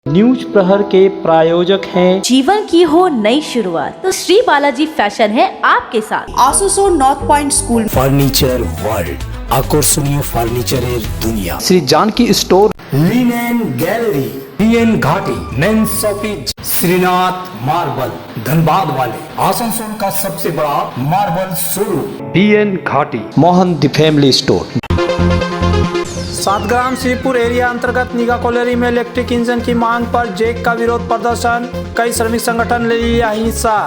News प्रहर के प्रायोजक हैं जीवन की हो नई शुरुआत तो श्री बालाजी फैशन है आपके साथ। आसोसो north point school, furniture world, আকর্ষণীয় ফার্নিচারের দুনিয়া। Shri Janki store, linen gallery, BN Ghati, men's shopping, Shrinath marble, Dhanbad वाले, आसनसोल का सबसे बड़ा marble showroom. BN Ghati, Mohan the family store. Satgram Sripur area अंतर्गत निगा कॉलोनी में इलेक्ट्रिक इंजन की मांग पर जेक का विरोध प्रदर्शन, कई श्रमिक संगठन ले लिया हिस्सा।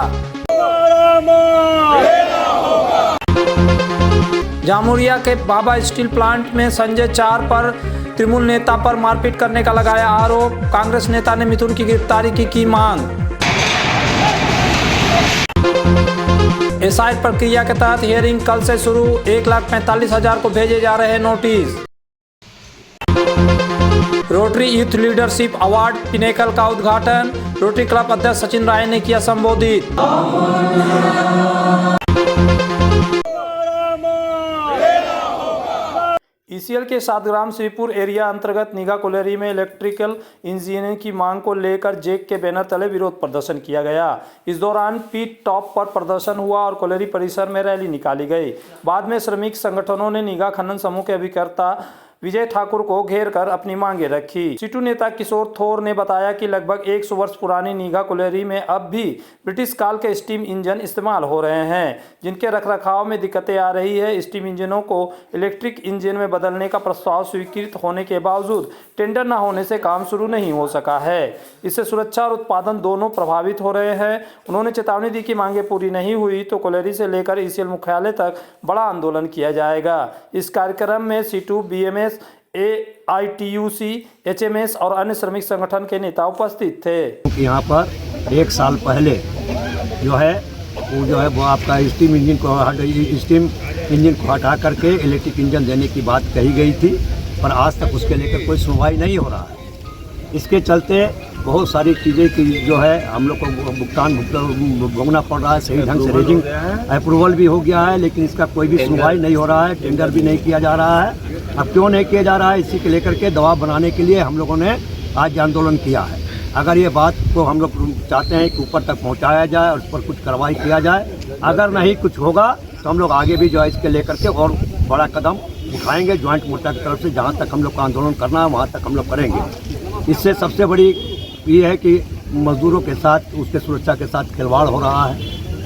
जामुरिया के बाबा स्टील प्लांट में संजय 4 पर तृणमूल नेता पर मारपीट करने का लगाया आरोप, कांग्रेस नेता ने मिथुन की गिरफ्तारी की मांग। एसआईआर प्रक्रिया के तहत हियरिंग कल से शुरू, 1,45,000 को भेजे जा रहे notice. Rotary youth leadership award pinnacle का उद्घाटन, रोटरी क्लब अध्यक्ष सचिन राय ने किया संबोधित। ईसीएल के सातग्राम श्रीपुर एरिया अंतर्गत निगा कॉलोनी में इलेक्ट्रिकल इंजीनियरिंग की मांग को लेकर जेक के बैनर तले विरोध प्रदर्शन किया गया। इस दौरान पीट टॉप पर प्रदर्शन हुआ और कॉलोनी परिसर में रैली निकाली गई। बाद में श्रमिक संगठनों ने निगा खनन समूह के अभिकर्ता विजय ठाकुर को घेर कर अपनी मांगे रखी। सीटू नेता किशोर थोर ने बताया कि लगभग 100 वर्ष पुरानी निगा कॉलोनी में अब भी ब्रिटिश काल के स्टीम इंजन इस्तेमाल हो रहे हैं, जिनके रखरखाव में दिक्कतें आ रही है। स्टीम इंजनों को इलेक्ट्रिक इंजन में बदलने का प्रस्ताव स्वीकृत होने के बावजूद टेंडर न होने से काम शुरू नहीं हो सका है। इससे सुरक्षा और उत्पादन दोनों प्रभावित हो रहे हैं। उन्होंने चेतावनी दी कि मांगे पूरी नहीं हुई तो कॉलोनी से लेकर ईसीएल मुख्यालय तक बड़ा आंदोलन किया जाएगा। इस कार्यक्रम में सीटू, बीएमएस, AITUC, HMS और अन्य श्रमिक संगठन के नेता उपस्थित थे। यहाँ पर 1 साल पहले जो है वो आपका स्टीम इंजन को हटा करके इलेक्ट्रिक इंजन देने की बात कही गई थी, पर आज तक उसके लेकर कोई सुनवाई नहीं हो रहा है। इसके चलते बहुत सारी चीज़ें की जो है हम लोग को भुगतान भोगना पड़ रहा है। सही ढंग से रेजिंग अप्रूवल भी हो गया है, लेकिन इसका कोई भी सुनवाई नहीं हो रहा है, टेंडर भी नहीं किया जा रहा है। अब क्यों नहीं किया जा रहा है, इसी के लेकर के दबाव बनाने के लिए हम लोगों ने आज आंदोलन किया है। अगर ये बात को हम लोग चाहते हैं कि ऊपर तक पहुंचाया जाए और उस पर कुछ कार्रवाई किया जाए, अगर नहीं कुछ होगा तो हम लोग आगे भी जो है इसके लेकर के और बड़ा कदम उठाएंगे। ज्वाइंट मोर्चा की तरफ से जहाँ तक हम लोग का आंदोलन करना है वहाँ तक हम लोग करेंगे। इससे सबसे बड़ी ये है कि मजदूरों के साथ, उसके सुरक्षा के साथ खिलवाड़ हो रहा है,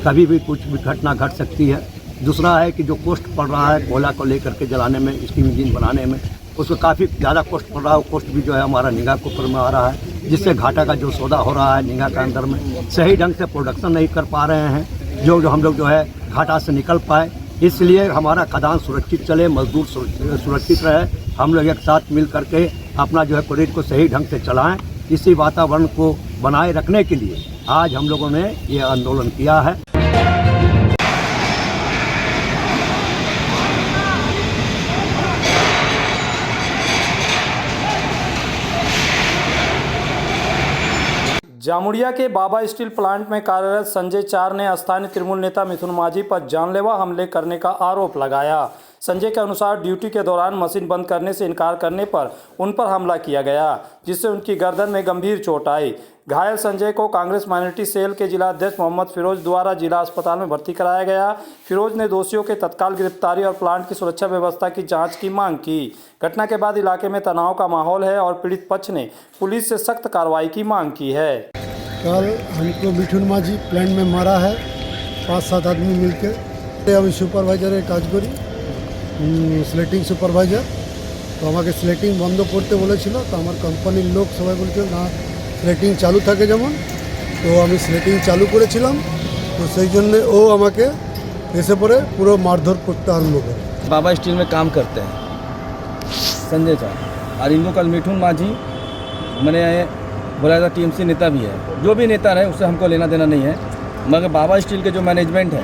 कभी भी कुछ भी घटना घट सकती है। दूसरा है कि जो कॉस्ट पड़ रहा है कोयला को लेकर के जलाने में, स्टीम इंजन बनाने में, उसको काफ़ी ज़्यादा कॉस्ट पड़ रहा है। वो कॉस्ट भी जो है हमारा निगाह के ऊपर में आ रहा है, जिससे घाटा का जो सौदा हो रहा है निगाह के अंदर में सही ढंग से प्रोडक्शन नहीं कर पा रहे हैं, जो हम लोग जो है घाटा से निकल पाए। इसलिए हमारा खदान सुरक्षित चले, मजदूर सुरक्षित रहे, हम लोग एक साथ मिल करके अपना जो है कॉरिडोर को सही ढंग से चलाएँ। इसी वातावरण को बनाए रखने के लिए आज हम लोगों ने ये आंदोलन किया है। जामुरिया के बाबा स्टील प्लांट में कार्यरत संजय 4 ने स्थानीय तृणमूल नेता मिथुन माझी पर जानलेवा हमले करने का आरोप लगाया। संजय के अनुसार ड्यूटी के दौरान मशीन बंद करने से इनकार करने पर उन पर हमला किया गया, जिससे उनकी गर्दन में गंभीर चोट आई। घायल संजय को कांग्रेस माइनॉरिटी सेल के जिला अध्यक्ष मोहम्मद फिरोज द्वारा जिला अस्पताल में भर्ती कराया गया। फिरोज ने दोषियों के तत्काल गिरफ्तारी और प्लांट की सुरक्षा व्यवस्था की जांच की मांग की। घटना के बाद इलाके में तनाव का माहौल है और पीड़ित पक्ष ने पुलिस से सख्त कार्रवाई की मांग की है। कल हमको मिठुन माझी प्लांट में मारा है, 5-7 आदमी मिलकर। আমি সুপারভাইজারের কাজ করি, স্লেটিং সুপারভাইজার। তো আমাকে স্লেটিং বন্ধ করতে বলেছিল, তো আমার কোম্পানির লোক সবাই বলছিল না স্লেটিং চালু থাকে যেমন, তো আমি স্লেটিং চালু করেছিলাম। তো সেই জন্যে ও আমাকে এসে পড়ে পুরো মারধর করতে আরম্ভ করে। बाबा स्टील में काम करते हैं संजय 4, और इनको कल मिठुन माझी मैंने बोला था, टीएमसी नेता भी है, जो भी नेता रहे उससे हमको लेना देना नहीं है, मगर बाबा स्टील के जो मैनेजमेंट है,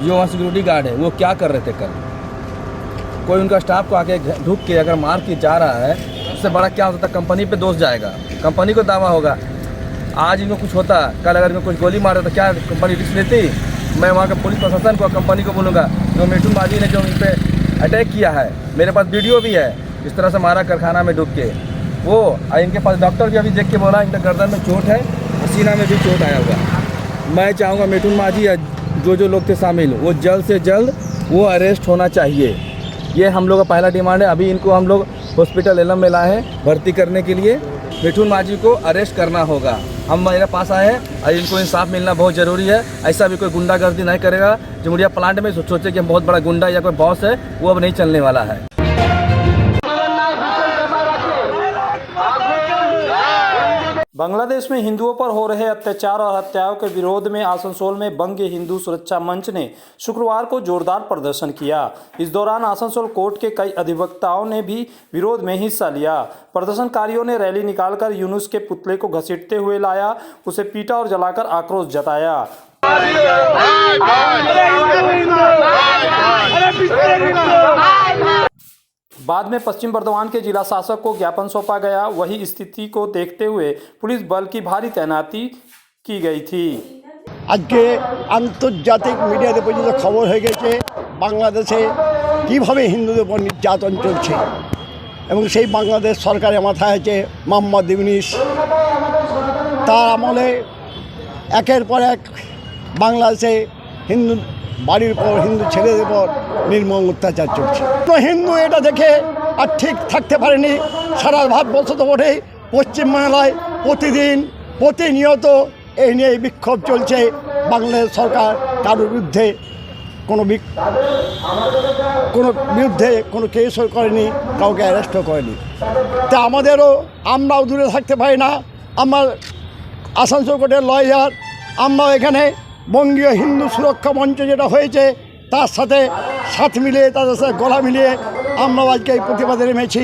जो वहाँ सिक्योरिटी गार्ड है, वो क्या कर रहे थे कल। कोई उनका स्टाफ को आके ढूक के अगर मार के जा रहा है, उससे बड़ा क्या होता है, कंपनी पे दोष जाएगा, कंपनी को दावा होगा। आज इनको कुछ होता, कल अगर इनको कुछ गोली मार तो क्या कंपनी रिस्क लेती। मैं वहाँ का पुलिस प्रशासन को, कंपनी को बोलूँगा, जो मिठुन माझी ने जो इन पर अटैक किया है, मेरे पास वीडियो भी है, इस तरह से मारा कारखाना में ढूक के, वो इनके पास डॉक्टर भी अभी देख के बोला इनका गर्दन में चोट है और सीना में भी चोट आया हुआ है। मैं चाहूँगा मिठुन माझी या जो लोग थे शामिल वो जल्द से जल्द वो अरेस्ट होना चाहिए। ये हम लोग का पहला डिमांड है। अभी इनको हम लोग हॉस्पिटल एलम में लाए हैं भर्ती करने के लिए। मिठुन माझी को अरेस्ट करना होगा। हम मेरे पास आए हैं और इनको इंसाफ मिलना बहुत ज़रूरी है। ऐसा भी कोई गुंडागर्दी नहीं करेगा। जमुरिया प्लांट में सोचे कि हम बहुत बड़ा गुंडा या कोई बॉस है, वो अब नहीं चलने वाला है। बांग्लादेश में हिंदुओं पर हो रहे अत्याचार और हत्याओं के विरोध में आसनसोल में बंग हिंदू सुरक्षा मंच ने शुक्रवार को जोरदार प्रदर्शन किया। इस दौरान आसनसोल कोर्ट के कई अधिवक्ताओं ने भी विरोध में हिस्सा लिया। प्रदर्शनकारियों ने रैली निकालकर यूनुस के पुतले को घसीटते हुए लाया, उसे पीटा और जलाकर आक्रोश जताया। बाद में पश्चिम बर्धमान के जिला शासक को ज्ञापन सौंपा गया। वही स्थिति को देखते हुए पुलिस बल की भारी तैनाती की गई थी। आज के आंतर्जातिक मीडिया पर्यन्त खबर हो गए बांग्लादेशे किभाबे हिंदुদের উপর নির্যাতন চলছে এবং সেই বাংলাদেশ সরকারের মাথায় আছে মোহাম্মদ ইউনূস। তার আমলে একের পর এক বাংলাদেশে হিন্দু বাড়ির পর হিন্দু ছেলেদের উপর নির্মম অত্যাচার চলছে। তো হিন্দু এটা দেখে আর ঠিক থাকতে পারেনি। সারা ভারতবর্ষ তো বটে, পশ্চিমবাংলায় প্রতিনিয়ত এই নিয়ে বিক্ষোভ চলছে। বাংলাদেশ সরকার কারোর বিরুদ্ধে কোনো কোনো কেসও করেনি, কাউকে অ্যারেস্টও করেনি। তা আমরাও দূরে থাকতে পারি না। আমার আসানসোল কোর্টের লয়ার, আমরাও এখানে বঙ্গীয় হিন্দু সুরক্ষা মঞ্চ যেটা হয়েছে তার সাথে সাথ মিলিয়ে তাদের সাথে গলা মিলিয়ে আমরা আজকে এই প্রতিবাদে নেমেছি।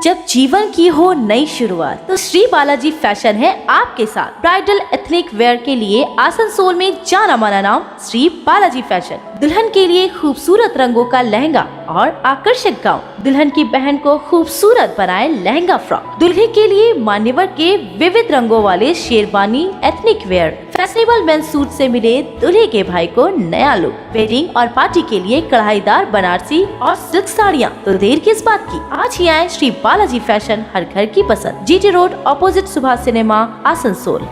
जब जीवन की हो नई शुरुआत तो श्री बालाजी फैशन है आपके साथ। ब्राइडल एथनिक वेयर के लिए आसनसोल में जाना माना नाम श्री बालाजी फैशन। दुल्हन के लिए खूबसूरत रंगों का लहंगा और आकर्षक गाउन, दुल्हन की बहन को खूबसूरत बनाए लहंगा फ्रॉक, दुल्हे के लिए मान्यवर के विविध रंगों वाले sherwani ethnic wear, fashionable men's suit से मिले दुल्हे के भाई को नया लुक, वेडिंग और पार्टी के लिए कढ़ाईदार बनारसी और सिल्क साड़ियाँ। तो देर किस बात की, आज ही आए श्री बालाजी फैशन, हर घर की पसंद, GT road opposite Subhash cinema, Asansol.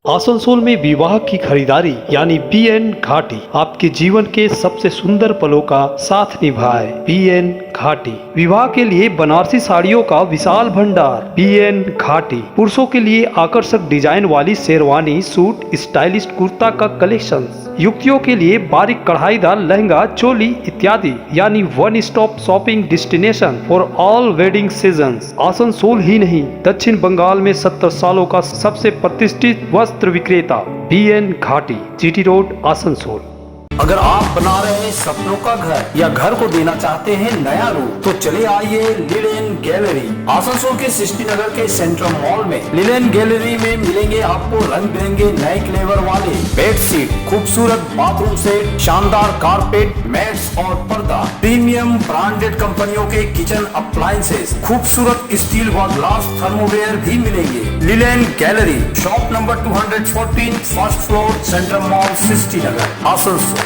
Asansol में विवाह की खरीदारी यानी BN घाटी आपके जीवन के सबसे सुंदर पलों का साथ निभाए। BN घाटी विवाह के लिए बनारसी साड़ियों का विशाल भंडार। BN घाटी पुरुषों के लिए आकर्षक डिजाइन वाली शेरवानी, सूट, स्टाइलिश कुर्ता का कलेक्शन, युवतियों के लिए बारीक कढ़ाईदार लहंगा, चोली इत्यादि, यानी one stop shopping destination for all wedding seasons. Asansol ही नहीं, दक्षिण बंगाल में 70 सालों का सबसे प्रतिष्ठित वस्त्र विक्रेता BN घाटी, जीटी रोड, आसनसोल। अगर आप बना रहे हैं सपनों का घर या घर को देना चाहते हैं नया रूप, तो चले आइए लिलेन गैलरी। आसनसोल के सृष्टि नगर के सेंट्रल मॉल में लिलेन गैलरी में मिलेंगे आपको रंग बिरंगे नए फ्लेवर वाले बेडशीट, खूबसूरत बाथरूम सेट, शानदार कारपेट, मैट्स और पर्दा, प्रीमियम ब्रांडेड कंपनियों के किचन अप्लायंसेस, खूबसूरत स्टील व ग्लास थर्मोवेयर भी मिलेंगे। Linen gallery, shop number 214, first floor, central mall, Srishti Nagar, Asansol.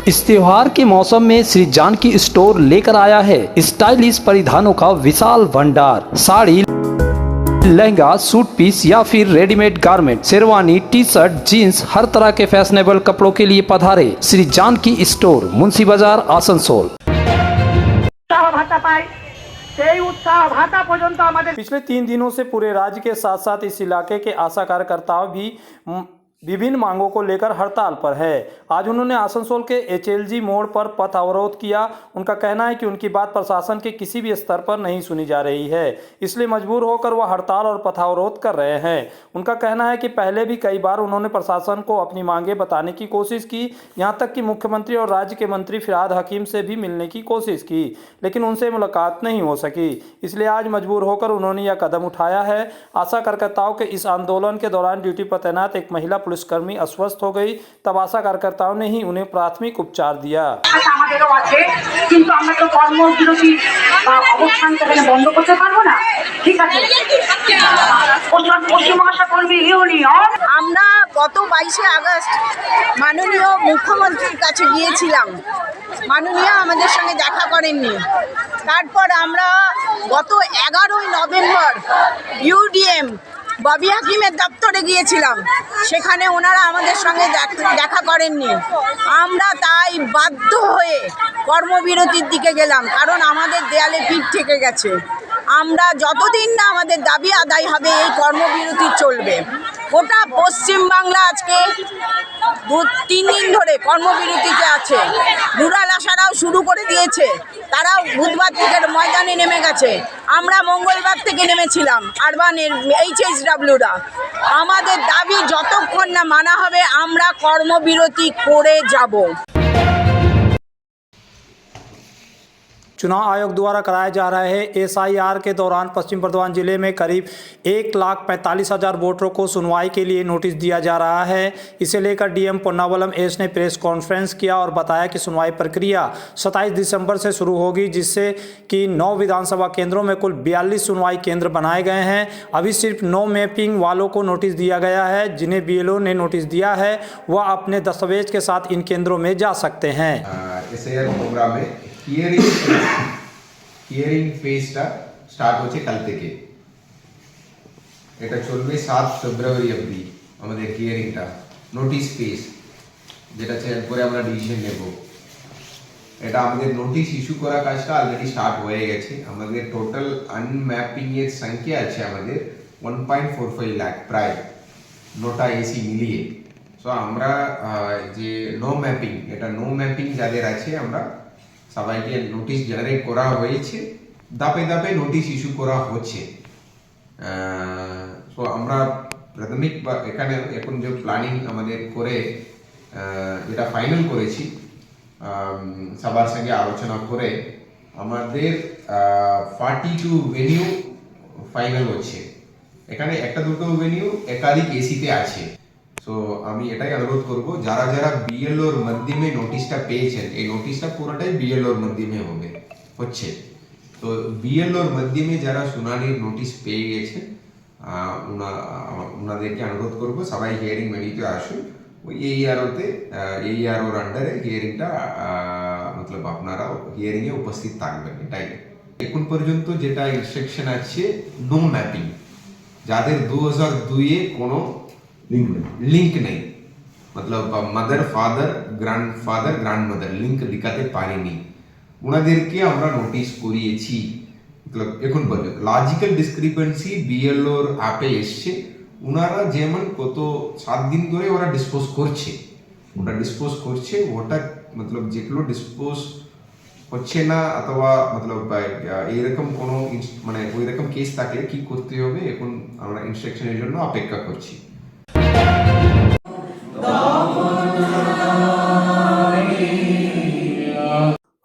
इस त्योहार के मौसम में श्री जानकी स्टोर लेकर आया है स्टाइलिश परिधानों का विशाल भंडार। साड़ी, लहंगा, सूट पीस या फिर readymade garment, sherwani, T shirt, jeans, हर तरह के फैशनेबल कपड़ों के लिए पधारे श्री जानकी स्टोर, मुंशी बाजार, आसनसोल। पिछले 3 दिनों से पूरे राज्य के साथ साथ इस इलाके के आशा कार्यकर्ताओं भी विभिन्न मांगों को लेकर हड़ताल पर है। आज उन्होंने आसनसोल के HLG मोड़ पर पथ अवरोध किया। उनका कहना है कि उनकी बात प्रशासन के किसी भी स्तर पर नहीं सुनी जा रही है, इसलिए मजबूर होकर वह हड़ताल और पथ अवरोध कर रहे हैं। उनका कहना है कि पहले भी कई बार उन्होंने प्रशासन को अपनी मांगे बताने की कोशिश की, यहाँ तक कि मुख्यमंत्री और राज्य के मंत्री फिरहाद हकीम से भी मिलने की कोशिश की, लेकिन उनसे मुलाकात नहीं हो सकी। इसलिए आज मजबूर होकर उन्होंने यह कदम उठाया है। आशा कार्यकर्ताओं के इस आंदोलन के दौरान ड्यूटी पर तैनात एक महिला पुलिसकर्मी अस्वस्थ हो गई, तब आशा कार्यकर्ताओं ने ही उन्हें प्राथमिक उपचार दिया। আমাদেরও আছে, কিন্তু আমরা তো কর্মবিরতি অবস্থান সেখানে বন্ধ করতে পারবো না। ঠিক আছে, পশ্চিম আশা কর্মী ইউনিয়ন আমরা গত 22শে আগস্ট মাননীয় মুখ্যমন্ত্রীর কাছে গিয়েছিলাম। মাননীয় আমাদের সঙ্গে দেখা করেননি। তারপর আমরা গত 11ই নভেম্বর UDM ববি হাকিমের দপ্তরে গিয়েছিলাম, সেখানে ওনারা আমাদের সঙ্গে দেখা করেননি। আমরা তাই বাধ্য হয়ে কর্মবিরতির দিকে গেলাম, কারণ আমাদের দেয়ালে পিঠ থেকে গেছে। আমরা যতদিন না আমাদের দাবি আদায় হবে এই কর্মবিরতি চলবে। গোটা পশ্চিমবাংলা আজকে 2-3 দিন ধরে কর্মবিরতিতে আছে। রুরাল আশারাও শুরু করে দিয়েছে, তারাও বুধবার থেকে ময়দানে নেমে গেছে। আমরা মঙ্গলবার থেকে নেমেছিলাম আরবানের HSWরা। আমাদের দাবি যতক্ষণ না মানা হবে আমরা কর্মবিরতি করে যাব। चुनाव आयोग द्वारा कराए जा रहे SIR के दौरान पश्चिम बर्धमान जिले में करीब 1,45,000 वोटरों को सुनवाई के लिए नोटिस दिया जा रहा है। इसे लेकर DM पोन्नावलम एस ने प्रेस कॉन्फ्रेंस किया और बताया कि सुनवाई प्रक्रिया 27 दिसंबर से शुरू होगी, जिससे कि 9 विधानसभा केंद्रों में कुल 42 सुनवाई केंद्र बनाए गए हैं। अभी सिर्फ 9 मैपिंग वालों को नोटिस दिया गया है। जिन्हें BLO ने नोटिस दिया है वह अपने दस्तावेज के साथ इन केंद्रों में जा सकते हैं। SIR प्रोग्राम में হিয়ারিং ফেজটা স্টার্ট হচ্ছে কাল থেকে। এটা চলবে 7 ফেব্রুয়ারি অবধি আমাদের হিয়ারিংটা, নোটিশ ফেজ, যেটা এরপরে আমরা ডিসিশন নেব। এটা আমাদের নোটিশ ইস্যু করা কাজটা অলরেডি স্টার্ট হয়ে গেছে। আমাদের টোটাল আনম্যাপিং এর সংখ্যা আছে আমাদের 1.45 লাখ প্রায়, নোটা এসি মিলিয়ে। সো আমরা যে নো ম্যাপিং, এটা নো ম্যাপিং যাদের আছে আমরা সবাইকে নোটিশ জেনারেট করা হয়েছে, ধাপে ধাপে নোটিশ ইস্যু করা হচ্ছে। সো আমরা প্রাথমিক এখানে এখন যে প্ল্যানিং আমাদের করে যেটা ফাইনাল করেছি সবার সঙ্গে আলোচনা করে আমাদের 42 ভেনিউ ফাইনাল হচ্ছে। এখানে একটা দুটো ভেনিউ একাধিক এসিতে আছে। তো আমি এটাই অনুরোধ করব, যারা যারা BLOর মাধ্যমে নোটিশটা পেয়েছেন, এই নোটিশটা পুরোটাই BLOর মাধ্যমে হচ্ছে। তো BLOর মাধ্যমে যারা শুনানির নোটিশ পেয়ে গেছেন ওনাদেরকে অনুরোধ করব সবাই হিয়ারিং মেডিতে আসুন। ওই AEROর আন্ডারে হিয়ারিংটা মতলব আপনারা হিয়ারিংয়ে উপস্থিত থাকবেন। এটাই এখন পর্যন্ত যেটা ইনস্ট্রাকশন আছে, নো ম্যাপিং, যাদের 2002-এ কোনো লিঙ্ক নেই, मतलब mother father grandfather grandmother link দেখাতে পারেনি, ওনাদেরকে আমরা নোটিশ করিয়েছি। मतलब এখন পর্যন্ত লজিক্যাল ডিসক্রিপেন্সি BLOর অ্যাপে এসছে। ওনারা যেমন গত 7 দিন ধরে ওরা ডিসপোজ করছে, ওটা मतलब যেগুলো ডিসপোজ হচ্ছে না অথবা मतलब এইরকম কোনো মানে ওইরকম কেস থাকলে কি করতে হবে, এখন আমরা ইনস্ট্রাকশনের জন্য অপেক্ষা করছি।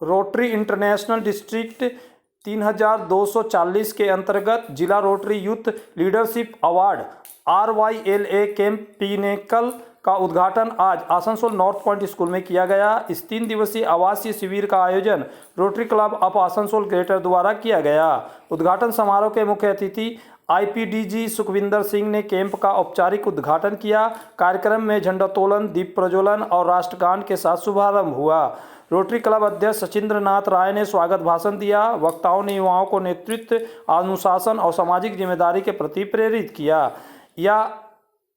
रोटरी इंटरनेशनल डिस्ट्रिक्ट 3240 के अंतर्गत जिला rotary youth leadership award RYLA camp pinnacle का उद्घाटन आज आसनसोल नॉर्थ पॉइंट स्कूल में किया गया। इस 3 दिवसीय आवासीय शिविर का आयोजन rotary club of Asansol greater द्वारा किया गया। उद्घाटन समारोह के मुख्य अतिथि IPDG सुखविंदर सिंह ने कैंप का औपचारिक उद्घाटन किया। कार्यक्रम में झंडोत्तोलन, दीप प्रज्वलन और राष्ट्रगान के साथ शुभारंभ हुआ। रोटरी क्लब अध्यक्ष सचिंद्र नाथ राय ने स्वागत भाषण दिया। वक्ताओं ने युवाओं को नेतृत्व, अनुशासन और सामाजिक जिम्मेदारी के प्रति प्रेरित किया। यह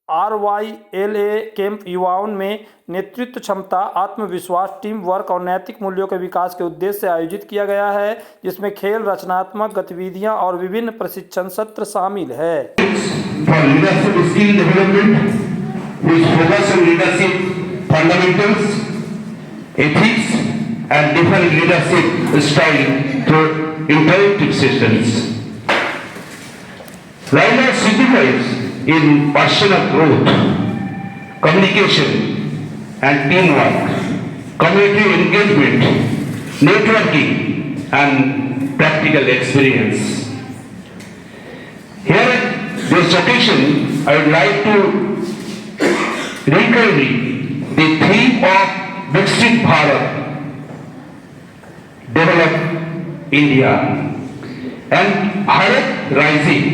RYLA कैंप युवाओं में नेतृत्व क्षमता, आत्मविश्वास, टीम वर्क और नैतिक मूल्यों के विकास के उद्देश्य से आयोजित किया गया है, जिसमें खेल, रचनात्मक गतिविधियां और विभिन्न प्रशिक्षण सत्र शामिल है। focus on leadership fundamentals, ethics, and different leadership style through interactive sessions. Learner signifies in personal growth, communication and teamwork, community engagement, networking and practical experience. Here at this occasion, I would like to reiterate the theme of Viksit Bharat, Develop India, and Bharat Rising,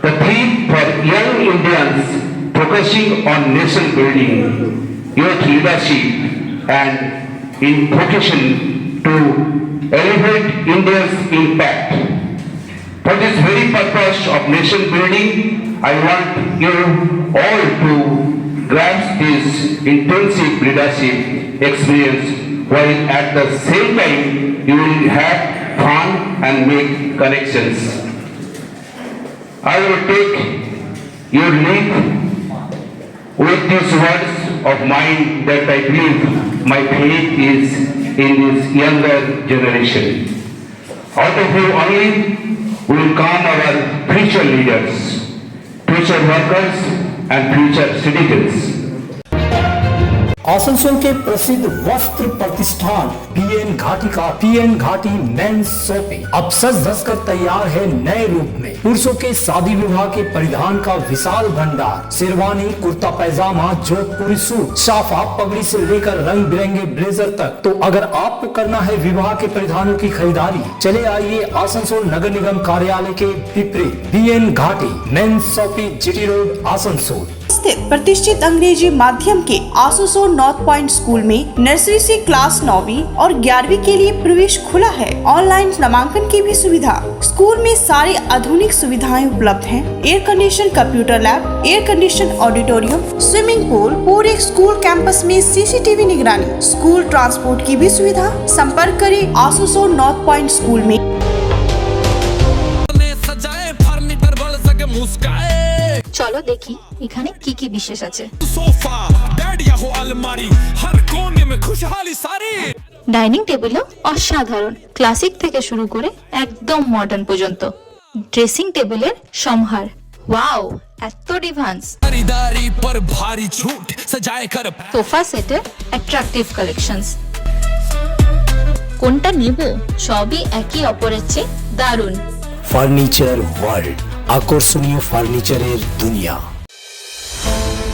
the theme for young Indians focusing on nation building, youth leadership, and in vocation to elevate India's impact. For this very purpose of nation building, I want you all to grasp this intensive leadership experience, while at the same time you will have fun and make connections. I will take your lead with these words of mine that I believe my faith is in this younger generation. Out of you only will come our future leaders, future workers and future citizens. Asansol के प्रसिद्ध वस्त्र प्रतिष्ठान PN घाटी का PN Ghati men's shopping अब सज धज कर तैयार है नए रूप में। पुरुषों के शादी विवाह के परिधान का विशाल भंडार, शेरवानी, कुर्ता पैजामा, जोधपुरी सूट, साफा, पगड़ी से लेकर रंग बिरंगे ब्लेजर तक। तो अगर आपको करना है विवाह के परिधानों की खरीदारी, चले आइए आसनसोल नगर निगम कार्यालय के विपरीत PN Ghati men's shopping, GT road, Asansol स्थित प्रतिष्ठित अंग्रेजी माध्यम के आसनसोल नॉर्थ पॉइंट स्कूल में नर्सरी से क्लास 9वीं और 11वीं के लिए प्रवेश खुला है। ऑनलाइन नामांकन की भी सुविधा। स्कूल में सारी आधुनिक सुविधाएं उपलब्ध हैं। Air condition computer lab, air condition auditorium, swimming pool, पूरे स्कूल कैंपस में सीसीटीवी निगरानी, स्कूल ट्रांसपोर्ट की भी सुविधा। संपर्क करें आसनसोल नॉर्थ पॉइंट स्कूल में। চলো দেখি এখানে কি কি বিশেষ আছে। ডাইনিং টেবিলও অসাধারণ, ক্লাসিক থেকে শুরু করে একদম মডার্ন পর্যন্ত। ড্রেসিং টেবিলের সম্ভার, ওয়াও এত ডিভান্স। সোফা সেটের অ্যাট্রাকটিভ কালেকশনস। কোনটা নিব, সবই একে অপরের চেয়ে দারুণ। ফার্নিচার ওয়ার্ল্ড, आकर्षणीय फर्नीचर दुनिया।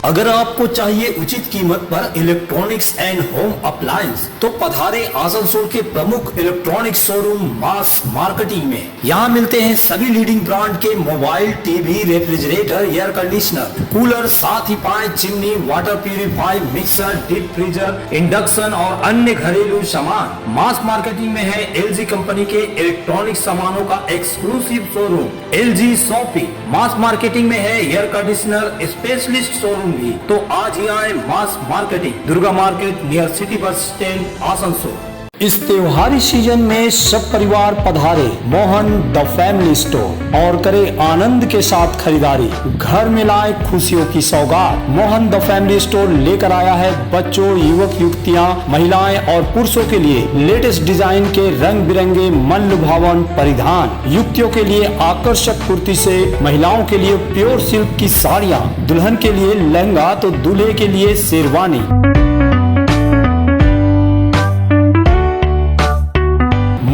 अगर आपको चाहिए उचित कीमत पर इलेक्ट्रॉनिक्स एंड होम अप्लायंस, तो पधारे आसनसोल के प्रमुख इलेक्ट्रॉनिक शोरूम मास मार्केटिंग में। यहाँ मिलते हैं सभी लीडिंग ब्रांड के mobile, TV, refrigerator, air conditioner, cooler, साथ ही पाए chimney, water purify, mixer, deep freezer, induction और अन्य घरेलू सामान। मास मार्केटिंग में है LG कंपनी के इलेक्ट्रॉनिक सामानों का एक्सक्लूसिव शोरूम LG शॉपिंग। मास मार्केटिंग में है एयर कंडीशनर स्पेशलिस्ट शोरूम भी। तो आज ही आए मास marketing, Durga market near city bus stand, Asansol. इस त्योहारी सीजन में सब परिवार पधारे मोहन द फैमिली स्टोर और करे आनंद के साथ खरीदारी। घर में लाए खुशियों की सौगात। मोहन द फैमिली स्टोर लेकर आया है बच्चों, युवक युवतियां, महिलाएं और पुरुषों के लिए लेटेस्ट डिजाइन के रंग बिरंगे मन लुभावन परिधान। युवतियों के लिए आकर्षक कुर्ती से महिलाओं के लिए प्योर सिल्क की साड़ियाँ, दुल्हन के लिए लहंगा तो दूल्हे के लिए sherwani.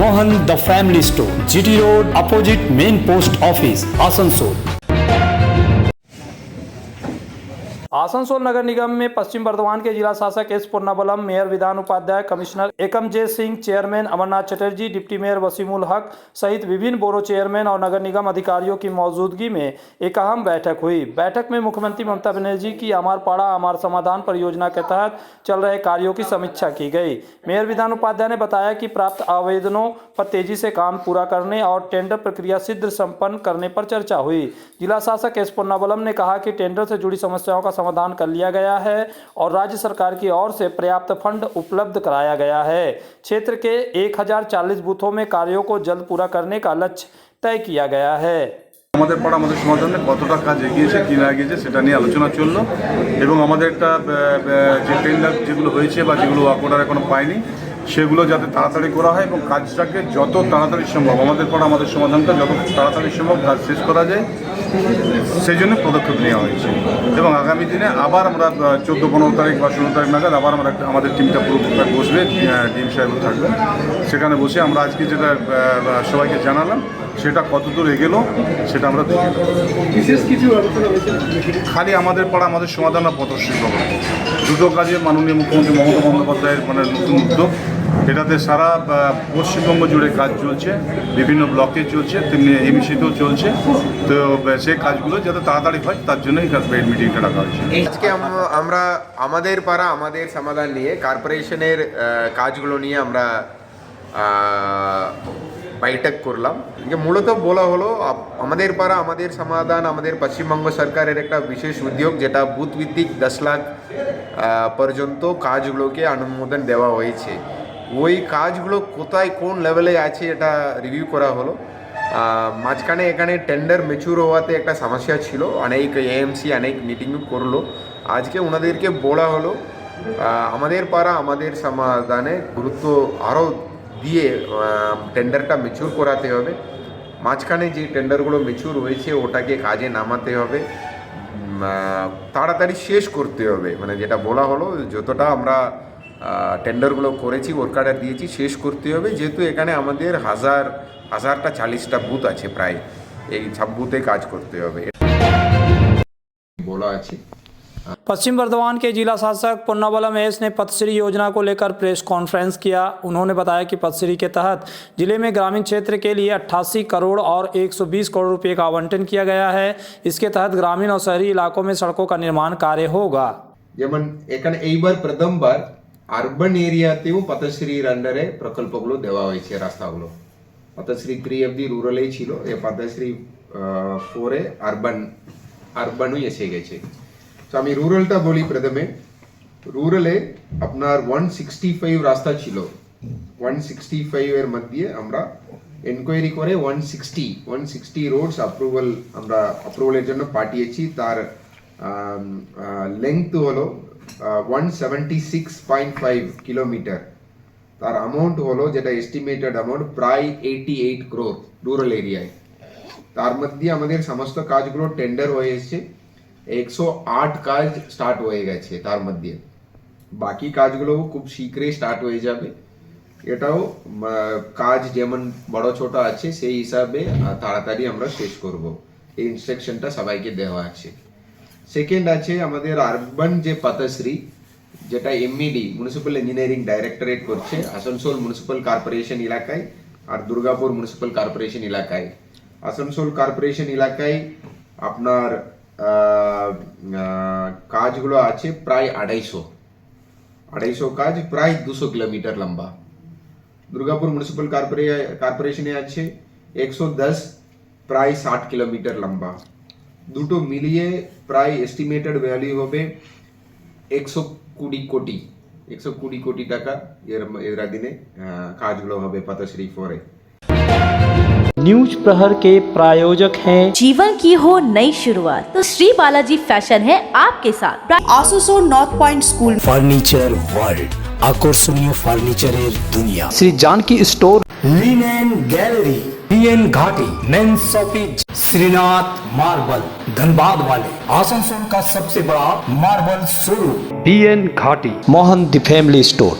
Mohan the family store, GT road, opposite main post office, Asansol. Asansol नगर निगम में पश्चिम बर्धमान के जिला शासक S Purnabalam, mayor Bidhan Upadhyay, commissioner Ekamjeet Singh, chairman Amarnath Chatterjee, deputy mayor Wasimul Haque सहित विभिन्न बोरो चेयरमैन और नगर निगम अधिकारियों की मौजूदगी में एक अहम बैठक हुई। बैठक में मुख्यमंत्री ममता बनर्जी की अमार पाड़ा अमार समाधान परियोजना के तहत चल रहे कार्यों की समीक्षा की गई। मेयर विधान उपाध्याय ने बताया कि प्राप्त आवेदनों पर तेजी से काम पूरा करने और टेंडर प्रक्रिया शीघ्र संपन्न करने पर चर्चा हुई। जिला शासक एस पूर्णाबलम ने कहा कि टेंडर से जुड़ी समस्याओं का समाधान कर लिया गया है और राज्य सरकार की ओर से पर्याप्त फंड उपलब्ध कराया गया है। क्षेत्र के 1040 बूथों में कार्यों को जल्द पूरा करने का लक्ष्य तय किया गया है। আমাদের পাড়া আমাদের সমাধানে কতটা কাজ এগিয়েছে কি না এগিয়েছে সেটা নিয়ে আলোচনা চললো এবং আমাদের একটা যে টেন্ডার যেগুলো হয়েছে বা যেগুলো ওয়ার্ক অর্ডার এখনো পায়নি সেগুলো যাতে তাড়াতাড়ি করা হয় এবং কাজটাকে যত তাড়াতাড়ি সম্ভব আমাদের পাড়া আমাদের সমাধানটা যত তাড়াতাড়ি সম্ভব কাজ শেষ করা যায় সেই জন্য পদক্ষেপ নেওয়া হয়েছে এবং আগামী দিনে আবার আমরা 14-15 তারিখ বা 16 তারিখ নাগাদ আবার আমরা আমাদের টিমটা পুরো বসবে, টিম সাহেব থাকবে, সেখানে বসে আমরা আজকে যেটা সবাইকে জানালাম সেটা কতদূর এগেলো সেটা আমরা দেখে নেব। বিশেষ কিছু খালি আমাদের পাড়া আমাদের সমাধান আর পথশ্রী ভবন দুটো কাজে মাননীয় মুখ্যমন্ত্রী মমতা বন্দ্যোপাধ্যায়ের মানে নতুন উদ্যোগ, এটাতে সারা পশ্চিমবঙ্গ জুড়ে কাজ চলছে, বিভিন্ন ব্লকে চলছে, তেমনি এমসিতেও চলছে। তো সেই কাজগুলো যাতে তাড়াতাড়ি হয় তার জন্যই এই মিটিংটা ডাকা হয়েছে। আজকে আমরা আমাদের পাড়া আমাদের সমাধান নিয়ে কর্পোরেশনের কাজগুলো নিয়ে আমরা বৈঠক করলাম। মূলত বলা হলো আমাদের পাড়া আমাদের সমাধান আমাদের পশ্চিমবঙ্গ সরকারের একটা বিশেষ উদ্যোগ, যেটা বুথ ভিত্তিক 10 লাখ পর্যন্ত কাজগুলোকে অনুমোদন দেওয়া হয়েছে। ওই কাজগুলো কোথায় কোন লেভেলে আছে এটা রিভিউ করা হলো। মাঝখানে এখানে টেন্ডার ম্যাচিউর হওয়াতে একটা সমস্যা ছিল, অনেক এএমসি অনেক মিটিং করলো। আজকে ওনাদেরকে বলা হলো আমাদের পাড়া আমাদের সমাধানে গুরুত্ব আরও দিয়ে টেন্ডারটা ম্যাচিউর করাতে হবে। মাঝখানে যে টেন্ডারগুলো ম্যাচিউর হয়েছে ওটাকে কাজে নামাতে হবে, তাড়াতাড়ি শেষ করতে হবে। মানে যেটা বলা হলো যতটা আমরা টেন্ডারগুলো করেছি ওয়ার্ক অর্ডার দিয়েছি শেষ করতে হবে, যেহেতু এখানে আমাদের হাজারটা 40টা বুথ আছে, প্রায় এই সব বুথে কাজ করতে হবে বলা আছে। पश्चिम बर्धमान के जिला शासक पुन्नावाला महेश ने पथश्री योजना को लेकर प्रेस कॉन्फ्रेंस किया। उन्होंने बताया कि पथश्री के तहत जिले में ग्रामीण क्षेत्र के लिए 88 करोड़ और 120 करोड़ रुपए का आवंटन किया गया है। इसके तहत ग्रामीण और शहरी इलाकों में सड़कों का निर्माण कार्य होगा। যেমন এখানে এইবার প্রথমবার আরবান এরিয়াতেও পথশ্রীর আন্ডারে প্রকল্পগুলো দেওয়া হয়েছে। রাস্তাগুলো পথশ্রী 3 অবধি রুরালেই ছিল, এই পথশ্রী 4 এ আরবানও এসে গেছে। তো আমি রুরালটা বলি প্রথমে। রুরালে আপনার 165 রাস্তা ছিল, 165 এর মধ্যে আমরা এনকোয়ারি করে 160 রোডস অ্যাপ্রুভালের জন্য পাঠিয়েছি। তার লেংথ হলো 176.5 কিলোমিটার। তার অ্যামাউন্ট হলো যেটা এস্টিমেটেড অ্যামাউন্ট প্রায় 88 crore রুরাল এরিয়ায়। তার মধ্যে আমাদের সমস্ত কাজগুলো টেন্ডার হয়ে এসেছে, 108 কাজ স্টার্ট হয়ে গেছে। তার মধ্যে বাকি কাজগুলো খুব শীঘ্রই স্টার্ট হয়ে যাবে। এটাও কাজ যেমন বড় ছোট আছে সেই হিসাবে তাড়াতাড়ি আমরা শেষ করব, এই ইনস্ট্রাকশনটা সবাইকে দেওয়া আছে। সেকেন্ড আছে আমাদের আরবান যে পথশ্রী, যেটা এমইডি মিউনিসিপ্যাল ইঞ্জিনিয়ারিং ডাইরেক্টরেট করছে আসানসোল মিউনিসিপ্যাল কর্পোরেশন এলাকায় আর দুর্গাপুর মিউনিসিপ্যাল কর্পোরেশন এলাকায়। আসানসোল কর্পোরেশন এলাকায় আপনার কাজগুলো আছে প্রায় 250 কাজ, প্রায় 200 কিলোমিটার লম্বা। দুর্গাপুর মিউনিসিপ্যাল কর্পোরেশনে আছে 110, প্রায় 60 কিলোমিটার লম্বা। দুটো মিলিয়ে প্রায় এস্টিমেটেড ভ্যালু হবে 120 কোটি টাকা এর দিনে কাজগুলো হবে পথশ্রী 4 এ। न्यूज प्रहर के प्रायोजक हैं जीवन की हो नई शुरुआत तो श्री बालाजी फैशन है आपके साथ। Asansol north point school furniture world, আকর্ষণীয় ফার্নিচারের দুনিয়া। Shri Janki store, linen gallery, PN Ghati, men's shopping, Shrinath marble, Dhanbad वाले, आसनसोल का सबसे बड़ा मार्बल शोरूम, BN घाटी, मोहन द फैमिली स्टोर।